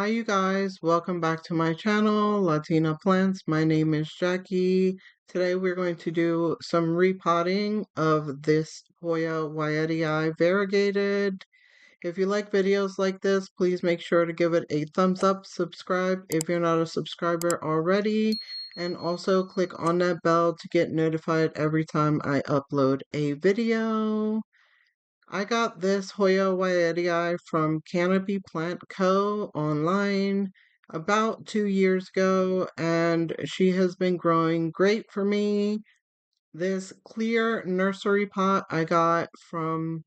Hi, you guys. Welcome back to my channel, Latina Plants. My name is Jackie. Today we're going to do some repotting of this Hoya variegated. If you like videos like this, please make sure to give it a thumbs up, subscribe if you're not a subscriber already, and also click on that bell to get notified every time I upload a video. I got this Hoya from Canopy Plant Co. online about 2 years ago, and she has been growing great for me. This clear nursery pot I got from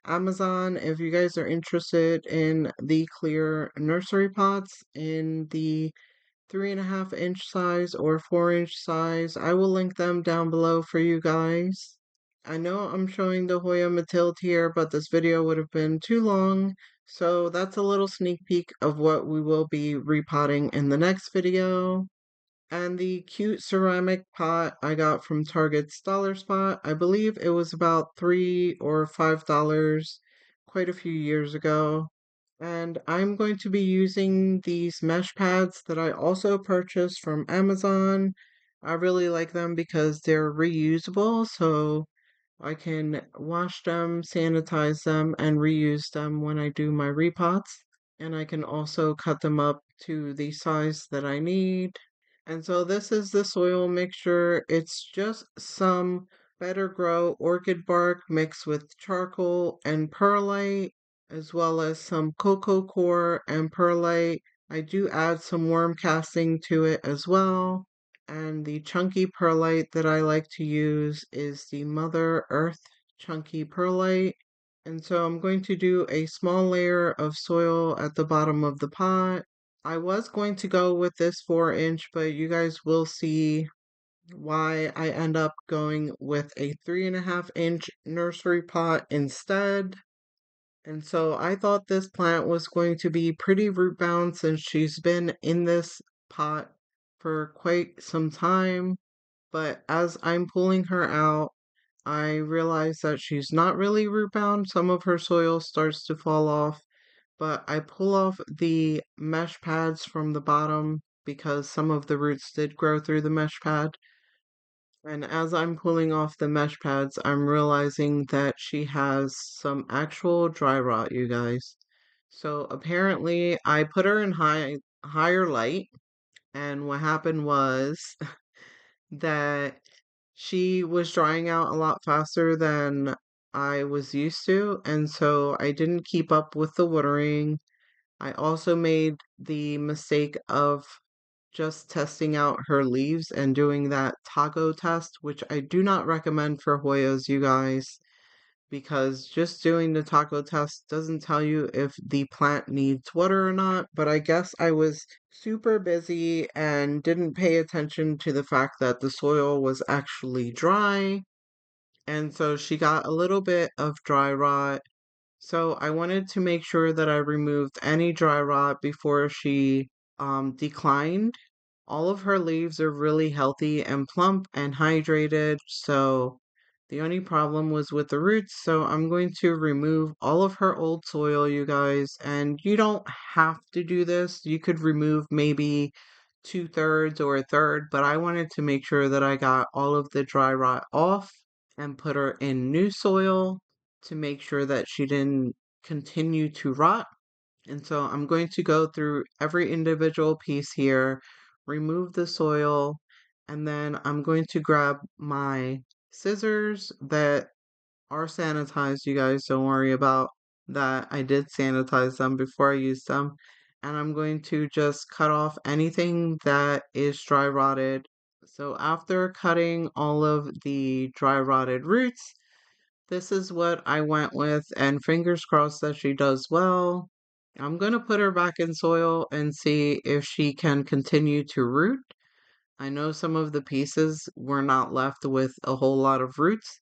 Amazon. If you guys are interested in the clear nursery pots in the 3.5 inch size or 4 inch size, I will link them down below for you guys. I know I'm showing the Hoya Mathilde here, but this video would have been too long, so that's a little sneak peek of what we will be repotting in the next video. And the cute ceramic pot I got from Target's Dollar Spot. I believe it was about $3 or $5 quite a few years ago. And I'm going to be using these mesh pads that I also purchased from Amazon. I really like them because they're reusable, so I can wash them, sanitize them, and reuse them when I do my repots. And I can also cut them up to the size that I need. And so this is the soil mixture. It's just some Better Grow orchid bark mixed with charcoal and perlite, as well as some cocoa coir and perlite. I do add some worm casting to it as well. And the chunky perlite that I like to use is the Mother Earth chunky perlite. And so I'm going to do a small layer of soil at the bottom of the pot. I was going to go with this 4 inch, but you guys will see why I end up going with a 3.5 inch nursery pot instead. And so I thought this plant was going to be pretty root bound since she's been in this pot for quite some time. But as I'm pulling her out, I realize that she's not really root bound. Some of her soil starts to fall off, but I pull off the mesh pads from the bottom because some of the roots did grow through the mesh pad. And as I'm pulling off the mesh pads, I'm realizing that she has some actual dry rot, you guys. So apparently I put her in higher light, and what happened was that she was drying out a lot faster than I was used to, and so I didn't keep up with the watering. I also made the mistake of just testing out her leaves and doing that taco test, which I do not recommend for Hoyas, you guys, because just doing the taco test doesn't tell you if the plant needs water or not. But I guess I was super busy and didn't pay attention to the fact that the soil was actually dry. And so she got a little bit of dry rot, so I wanted to make sure that I removed any dry rot before she declined. All of her leaves are really healthy and plump and hydrated, so the only problem was with the roots. So I'm going to remove all of her old soil, you guys, and you don't have to do this. You could remove maybe 2/3 or a third, but I wanted to make sure that I got all of the dry rot off and put her in new soil to make sure that she didn't continue to rot. And so I'm going to go through every individual piece here, remove the soil, and then I'm going to grab my scissors that are sanitized. You guys don't worry about that. I did sanitize them before I used them. And I'm going to just cut off anything that is dry rotted. So after cutting all of the dry rotted roots, this is what I went with, and fingers crossed that she does well. I'm going to put her back in soil and see if she can continue to root. I know some of the pieces were not left with a whole lot of roots,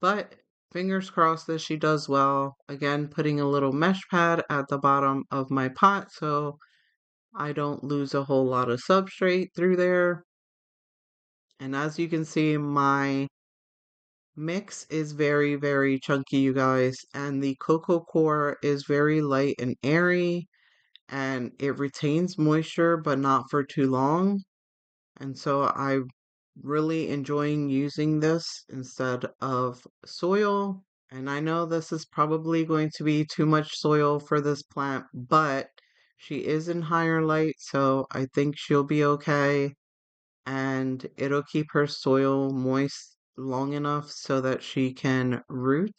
but fingers crossed that she does well. Again, putting a little mesh pad at the bottom of my pot so I don't lose a whole lot of substrate through there. And as you can see, my mix is very, very chunky, you guys, and the cocoa core is very light and airy. and it retains moisture but not for too long. And so I'm really enjoying using this instead of soil. And I know this is probably going to be too much soil for this plant, but she is in higher light, so I think she'll be okay. And it'll keep her soil moist long enough so that she can root.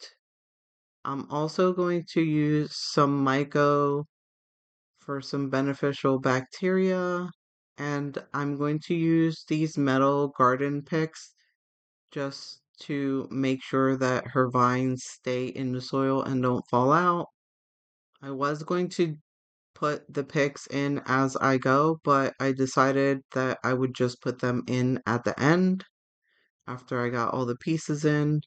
I'm also going to use some myco for some beneficial bacteria. And I'm going to use these metal garden picks just to make sure that her vines stay in the soil and don't fall out. I was going to put the picks in as I go, but I decided that I would just put them in at the end after I got all the pieces in.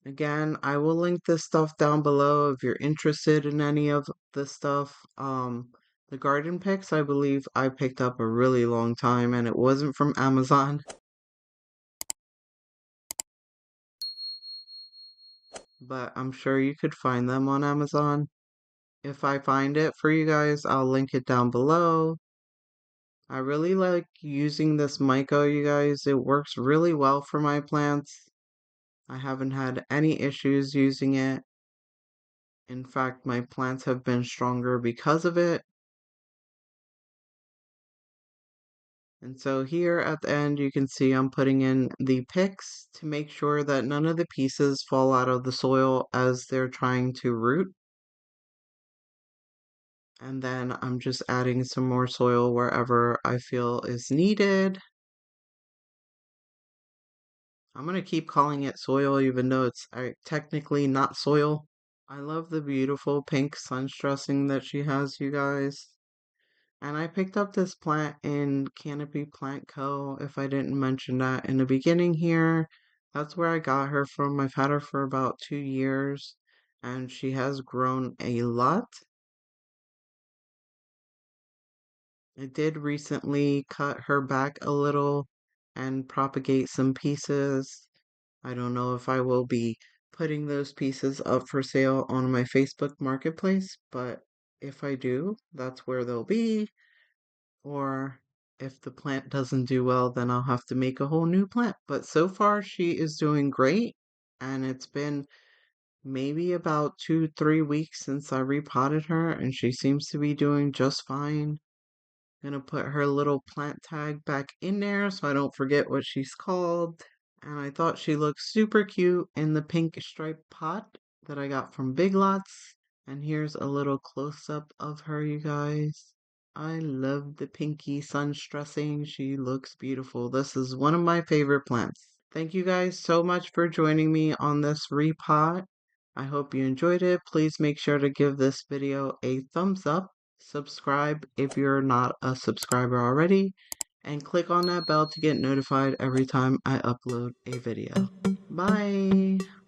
Again, I will link this stuff down below if you're interested in any of the stuff. The garden picks, I believe I picked up a really long time and it wasn't from Amazon, but I'm sure you could find them on Amazon. If I find it for you guys, I'll link it down below. I really like using this mica, you guys. It works really well for my plants. I haven't had any issues using it. In fact, my plants have been stronger because of it. And so here at the end, you can see I'm putting in the picks to make sure that none of the pieces fall out of the soil as they're trying to root. And then I'm just adding some more soil wherever I feel is needed. I'm going to keep calling it soil even though it's technically not soil. I love the beautiful pink sun dressing that she has, you guys. And I picked up this plant in Canopy Plant Co. If I didn't mention that in the beginning here, that's where I got her from. I've had her for about 2 years and she has grown a lot. I did recently cut her back a little and propagate some pieces. I don't know if I will be putting those pieces up for sale on my Facebook Marketplace, but if I do, that's where they'll be. Or if the plant doesn't do well, then I'll have to make a whole new plant. But so far, she is doing great. And it's been maybe about 2, 3 weeks since I repotted her, and she seems to be doing just fine. Gonna put her little plant tag back in there so I don't forget what she's called. And I thought she looked super cute in the pink striped pot that I got from Big Lots. And here's a little close up of her, you guys. I love the pinky sun stressing. She looks beautiful. This is one of my favorite plants. Thank you guys so much for joining me on this repot. I hope you enjoyed it. Please make sure to give this video a thumbs up. Subscribe if you're not a subscriber already. And click on that bell to get notified every time I upload a video. Bye!